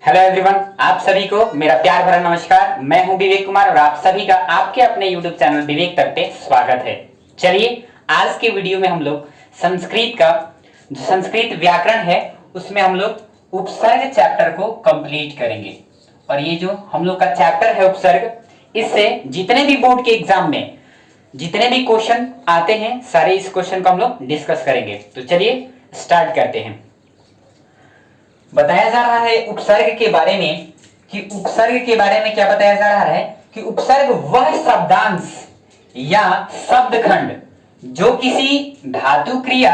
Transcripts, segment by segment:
Hello everyone, आप सभी को मेरा प्यार भरा नमस्कार। मैं हूं विवेक कुमार और आप सभी का आपके अपने यूट्यूब चैनल विवेक तक पे स्वागत है। चलिए आज के वीडियो में हम लोग संस्कृत का जो संस्कृत व्याकरण है उसमें हम लोग उपसर्ग चैप्टर को कंप्लीट करेंगे। और ये जो हम लोग का चैप्टर है उपसर्ग, इससे जितने भी बोर्ड के एग्जाम में जितने भी क्वेश्चन आते हैं सारे इस क्वेश्चन को हम लोग डिस्कस करेंगे। तो चलिए स्टार्ट करते हैं। बताया जा रहा है उपसर्ग के बारे में कि उपसर्ग के बारे में क्या बताया जा रहा है कि उपसर्ग वह शब्दांश या शब्दखंड जो किसी धातु क्रिया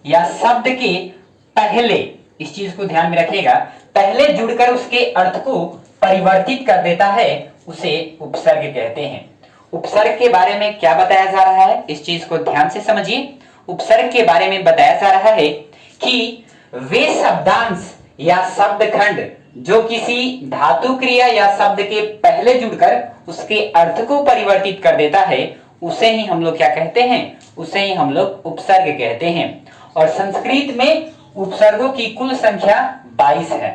या शब्द के पहले, इस चीज को ध्यान में रखिएगा, पहले जुड़कर उसके अर्थ को परिवर्तित कर देता है, उसे उपसर्ग कहते हैं। उपसर्ग के बारे में क्या बताया जा रहा है, इस चीज को ध्यान से समझिए। उपसर्ग के बारे में बताया जा रहा है कि वे शब्दांश या शब्दखंड जो किसी धातु क्रिया या शब्द के पहले जुड़कर उसके अर्थ को परिवर्तित कर देता है, उसे ही हम लोग क्या कहते हैं, उसे ही हम लोग उपसर्ग कहते हैं। और संस्कृत में उपसर्गों की कुल संख्या 22 है।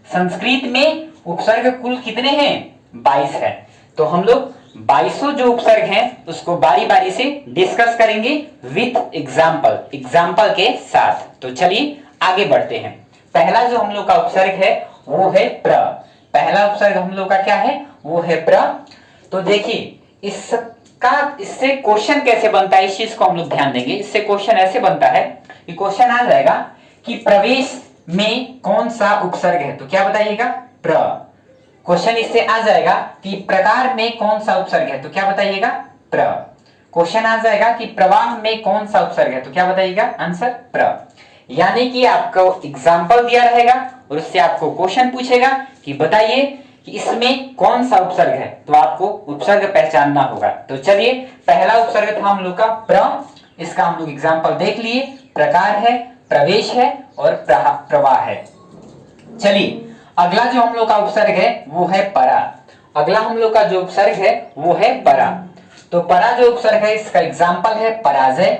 संस्कृत में उपसर्ग कुल कितने हैं, 22 है। तो हम लोग 22 जो उपसर्ग हैं उसको बारी बारी से डिस्कस करेंगे विथ एग्जाम्पल के साथ। तो चलिए आगे बढ़ते हैं। पहला जो हम लोग का उपसर्ग है वो है प्र। पहला उपसर्ग हम लोग का क्या है, वो है प्र। तो देखिए इससे क्वेश्चन कैसे बनता है, इस चीज को हम लोग ध्यान देंगे। इससे क्वेश्चन ऐसे बनता है कि क्वेश्चन आ जाएगा कि प्रवेश में कौन सा उपसर्ग है, तो क्या बताइएगा, प्र। क्वेश्चन इससे आ जाएगा कि प्रकार में कौन सा उपसर्ग है, तो क्या बताइएगा, प्र। क्वेश्चन आ जाएगा कि प्रवाह में कौन सा उपसर्ग है, तो क्या बताइएगा, आंसर प्र। यानी कि आपको एग्जाम्पल दिया रहेगा और उससे आपको क्वेश्चन पूछेगा कि बताइए कि इसमें कौन सा उपसर्ग है, तो आपको उपसर्ग पहचानना होगा। तो चलिए पहला उपसर्ग था हम लोग का प्र, इसका हम लोग एग्जाम्पल देख लिए। प्रकार है, प्रवेश है और प्रवाह है। चलिए अगला जो हम लोग का उपसर्ग है वो है परा। अगला हम लोग का जो उपसर्ग है वो है परा। तो परा जो उपसर्ग है इसका एग्जाम्पल है पराजय,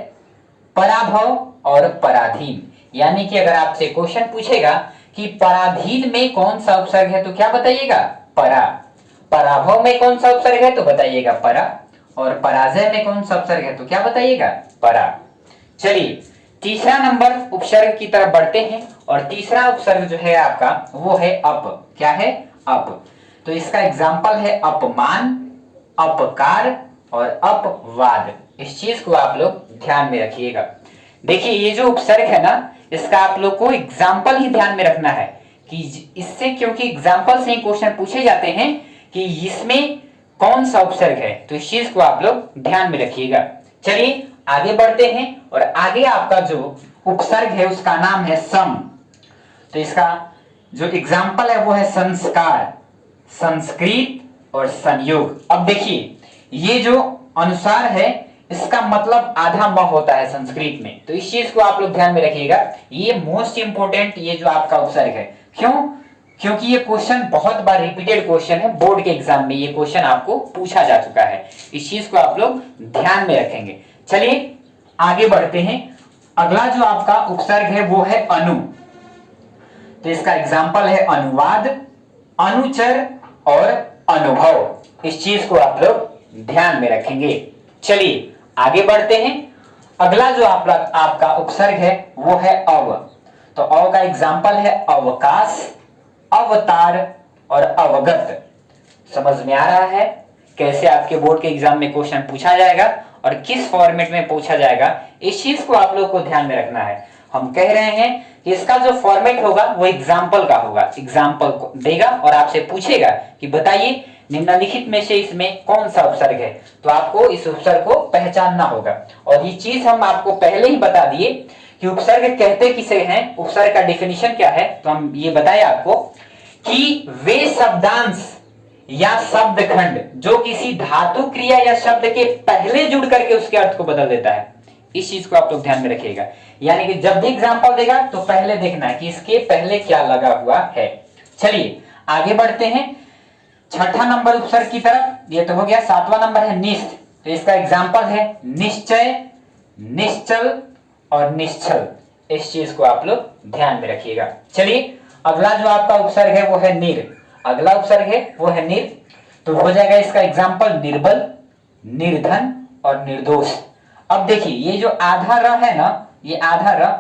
पराभव और पराधीन। यानी कि अगर आपसे क्वेश्चन पूछेगा कि पराधीन में कौन सा उपसर्ग है, तो क्या बताइएगा, परा। पराभव में कौन सा उपसर्ग है, तो बताइएगा परा। और पराजय में कौन सा उपसर्ग है, तो क्या बताइएगा, परा। चलिए तीसरा नंबर उपसर्ग की तरफ बढ़ते हैं। और तीसरा उपसर्ग जो है आपका वो है अप। क्या है, अप। तो इसका एग्जाम्पल है अपमान, अपकार और अपवाद। इस चीज को आप लोग ध्यान में रखिएगा। देखिए ये जो उपसर्ग है ना, इसका आप लोग को एग्जाम्पल ही ध्यान में रखना है कि इससे, क्योंकि एग्जाम्पल से ही क्वेश्चन पूछे जाते हैं कि इसमें कौन सा उपसर्ग है, तो इस चीज को आप लोग ध्यान में रखिएगा। चलिए आगे बढ़ते हैं। और आगे आपका जो उपसर्ग है उसका नाम है सम। तो इसका जो एग्जाम्पल है वो है संस्कार, संस्कृत और संयोग। अब देखिए ये जो अनुसार है इसका मतलब आधा म होता है संस्कृत में, तो इस चीज को आप लोग ध्यान में रखिएगा। ये मोस्ट इंपोर्टेंट ये जो आपका उपसर्ग है, क्यों, क्योंकि ये क्वेश्चन बहुत बार रिपीटेड क्वेश्चन है, बोर्ड के एग्जाम में ये क्वेश्चन आपको पूछा जा चुका है। इस चीज को आप लोग ध्यान में रखेंगे। चलिए आगे बढ़ते हैं। अगला जो आपका उपसर्ग है वो है अनु। तो इसका एग्जाम्पल है अनुवाद, अनुचर और अनुभव। इस चीज को आप लोग ध्यान में रखेंगे। चलिए आगे बढ़ते हैं। अगला जो आपका उपसर्ग है वो है अव। तो अव का एग्जाम्पल है अवकाश, अवतार और अवगत। समझ में आ रहा है कैसे आपके बोर्ड के एग्जाम में क्वेश्चन पूछा जाएगा और किस फॉर्मेट में पूछा जाएगा, इस चीज को आप लोग को ध्यान में रखना है। हम कह रहे हैं कि इसका जो फॉर्मेट होगा वो एग्जाम्पल का होगा। एग्जाम्पल को देगा और आपसे पूछेगा कि बताइए निम्नलिखित में से इसमें कौन सा उपसर्ग है, तो आपको इस उपसर्ग को पहचानना होगा। और ये चीज हम आपको पहले ही बता दिए कि उपसर्ग कहते किसे हैं, उपसर्ग का डेफिनेशन क्या है। तो हम ये बताए आपको कि वे शब्दांश या शब्दखंड जो किसी धातु क्रिया या शब्द के पहले जुड़ करके उसके अर्थ को बदल देता है। इस चीज को आप लोग ध्यान में रखिएगा। यानी कि जब भी एग्जाम्पल देगा तो पहले देखना है कि इसके पहले क्या लगा हुआ है। चलिए आगे बढ़ते हैं छठा नंबर उपसर्ग की तरफ। ये तो हो गया। सातवां नंबर है निष्ठ। तो इसका एग्जाम्पल है निश्चय, निश्चल और निश्चल। इस चीज को आप लोग ध्यान में रखिएगा। चलिए अगला जो आपका उपसर्ग है वो है निर, अगला उपसर्ग है वो है निर, तो हो जाएगा इसका एग्जाम्पल निर्बल, निर्धन और निर्दोष। अब देखिए ये जो आधा र है ना, ये आधा र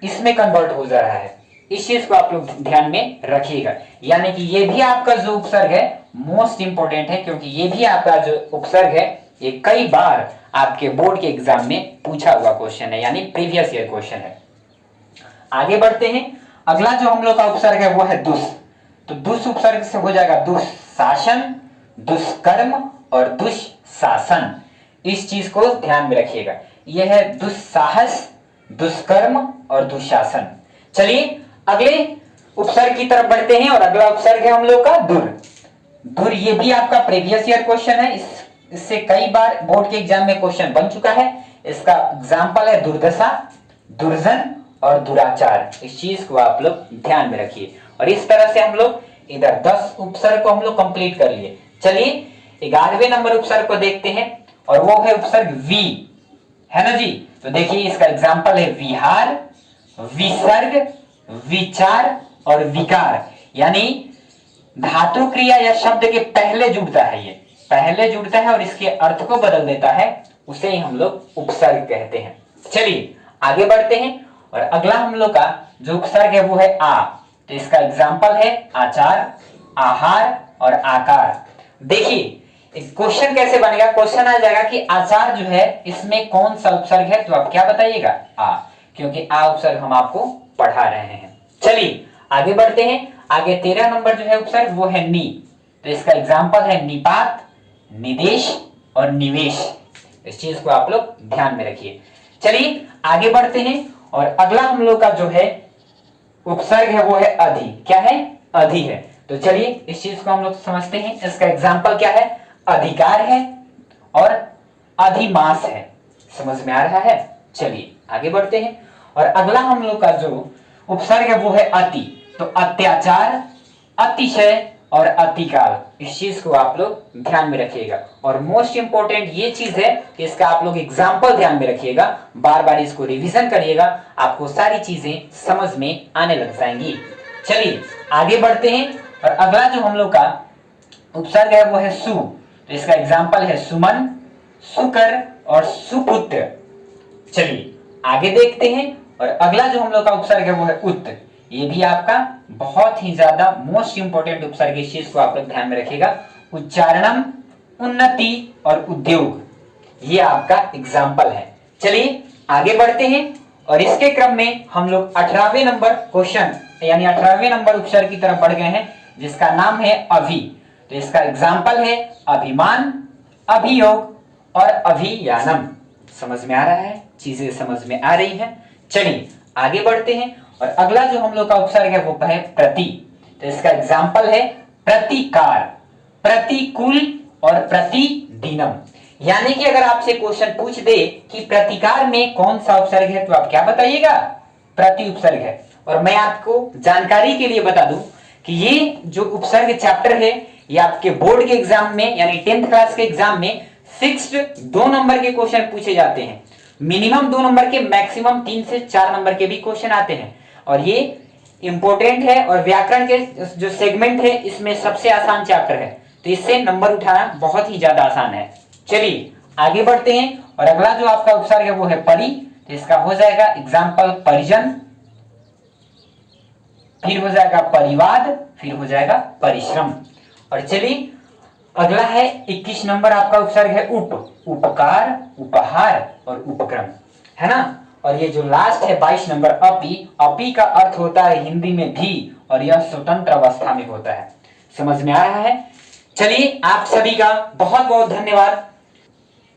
इसमें कन्वर्ट हो जा रहा है, इस चीज को आप लोग ध्यान में रखिएगा। यानी कि ये भी आपका जो उपसर्ग है मोस्ट इंपोर्टेंट है, क्योंकि ये भी आपका जो उपसर्ग है ये कई बार आपके बोर्ड के एग्जाम में पूछा हुआ क्वेश्चन है, यानी प्रीवियस ईयर क्वेश्चन है। आगे बढ़ते हैं, अगला जो हम लोग का उपसर्ग है वो है दुस, तो दुस उपसर्ग से हो जाएगा दुस्शासन, दुष्कर्म और दुशासन। इस चीज को ध्यान में रखिएगा, यह है दुस्साहस, दुष्कर्म और दुशासन। चलिए अगले उपसर्ग की तरफ बढ़ते हैं और अगला उपसर्ग है हम लोग का दुर। दुर ये भी आपका प्रीवियस ईयर क्वेश्चन है, इससे कई बार बोर्ड के एग्जाम में क्वेश्चन बन चुका है। इसका एग्जाम्पल है दुर्दशा, दुर्जन और दुराचार। इस चीज को आप लोग ध्यान में रखिए। और इस तरह से हम लोग इधर 10 उपसर्ग को हम लोग कंप्लीट कर लिए। चलिए 11वें नंबर उपसर्ग को देखते हैं और वो है उपसर्ग वी, है ना जी। तो देखिए इसका एग्जाम्पल है विहार, विसर्ग, विचार और विकार। यानी धातु क्रिया या शब्द के पहले जुड़ता है, ये पहले जुड़ता है और इसके अर्थ को बदल देता है, उसे ही हम लोग उपसर्ग कहते हैं। चलिए आगे बढ़ते हैं और अगला हम लोग का जो उपसर्ग है वो है आ, तो इसका एग्जाम्पल है आचार, आहार और आकार। देखिए क्वेश्चन कैसे बनेगा, क्वेश्चन आ जाएगा कि आचार जो है इसमें कौन सा उपसर्ग है, तो आप क्या बताइएगा आ, क्योंकि आ उपसर्ग हम आपको पढ़ा रहे हैं। चलिए आगे बढ़ते हैं, आगे 13 नंबर जो है उपसर्ग वो है नी, तो इसका एग्जाम्पल है निपात, निदेश और निवेश। इस चीज को आप लोग ध्यान में रखिए। चलिए आगे बढ़ते हैं और अगला हम लोग का जो है उपसर्ग है वो है अधि। क्या है, अधि है। तो चलिए इस चीज को हम लोग समझते हैं। इसका एग्जाम्पल क्या है, अधिकार है और अधिमास है। समझ में आ रहा है। चलिए आगे बढ़ते हैं और अगला हम लोग का जो उपसर्ग है वो है अति, तो अत्याचार, अतिशय और अतिकाल। इस चीज को आप लोग ध्यान में रखिएगा। और मोस्ट इंपोर्टेंट ये चीज है कि इसका आप लोग एग्जाम्पल ध्यान में रखिएगा, बार बार इसको रिवीजन करिएगा, आपको सारी चीजें समझ में आने लग जाएंगी। चलिए आगे बढ़ते हैं और अगला जो हम लोग का उपसर्ग है वो है सु, तो इसका एग्जाम्पल है सुमन, सुकर और सुपुत्र। चलिए आगे देखते हैं और अगला जो हम लोग का उपसर्ग है वो है उत। ये भी आपका बहुत ही ज्यादा मोस्ट इंपोर्टेंट उपसर्ग, इस चीज को आप लोग ध्यान में रखिएगा। उच्चारणम, उन्नति और उद्योग, ये आपका एग्जाम्पल है। चलिए आगे बढ़ते हैं और इसके क्रम में हम लोग 18वें नंबर क्वेश्चन यानी 18वें नंबर उपसर्ग की तरफ बढ़ गए हैं, जिसका नाम है अभि। तो इसका एग्जाम्पल है अभिमान, अभियोग और अभियानम। समझ में आ रहा है, चीजें समझ में आ रही हैं। चलिए आगे बढ़ते हैं और अगला जो हम लोग का उपसर्ग है वो है प्रति। तो इसका एग्जाम्पल है प्रतिकार, प्रतिकूल और प्रतिदिनम। यानी कि अगर आपसे क्वेश्चन पूछ दे कि प्रतिकार में कौन सा उपसर्ग है, तो आप क्या बताइएगा, प्रति उपसर्ग है। और मैं आपको जानकारी के लिए बता दूं कि ये जो उपसर्ग चैप्टर है ये आपके बोर्ड के एग्जाम में यानी 10th क्लास के एग्जाम में फिक्स्ड 2 नंबर के क्वेश्चन पूछे जाते हैं। मिनिमम 2 नंबर के, मैक्सिमम 3 से 4 नंबर के भी क्वेश्चन आते हैं। और ये इंपॉर्टेंट है और व्याकरण के जो सेगमेंट है इसमें सबसे आसान चैप्टर है, तो इससे नंबर उठाना बहुत ही ज्यादा आसान है। चलिए आगे बढ़ते हैं और अगला जो आपका उपसर्ग है वो है परि। तो इसका हो जाएगा एग्जाम्पल परिजन, फिर हो जाएगा परिवाद, फिर हो जाएगा परिश्रम। और चलिए अगला है 21 नंबर आपका उपसर्ग है उप, उपकार, उपहार और उपक्रम, है ना। और ये जो लास्ट है 22 नंबर अपि, अपि का अर्थ होता है हिंदी में भी और यह स्वतंत्र अवस्था में होता है। समझ में आ रहा है। चलिए आप सभी का बहुत बहुत धन्यवाद।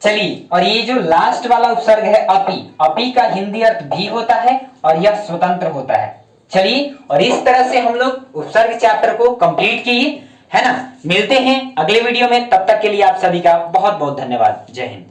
चलिए और ये जो लास्ट वाला उपसर्ग है अपि, अपि का हिंदी अर्थ भी होता है और यह स्वतंत्र होता है। चलिए और इस तरह से हम लोग उपसर्ग चैप्टर को कंप्लीट किए, है ना। मिलते हैं अगले वीडियो में, तब तक के लिए आप सभी का बहुत बहुत धन्यवाद। जय हिंद।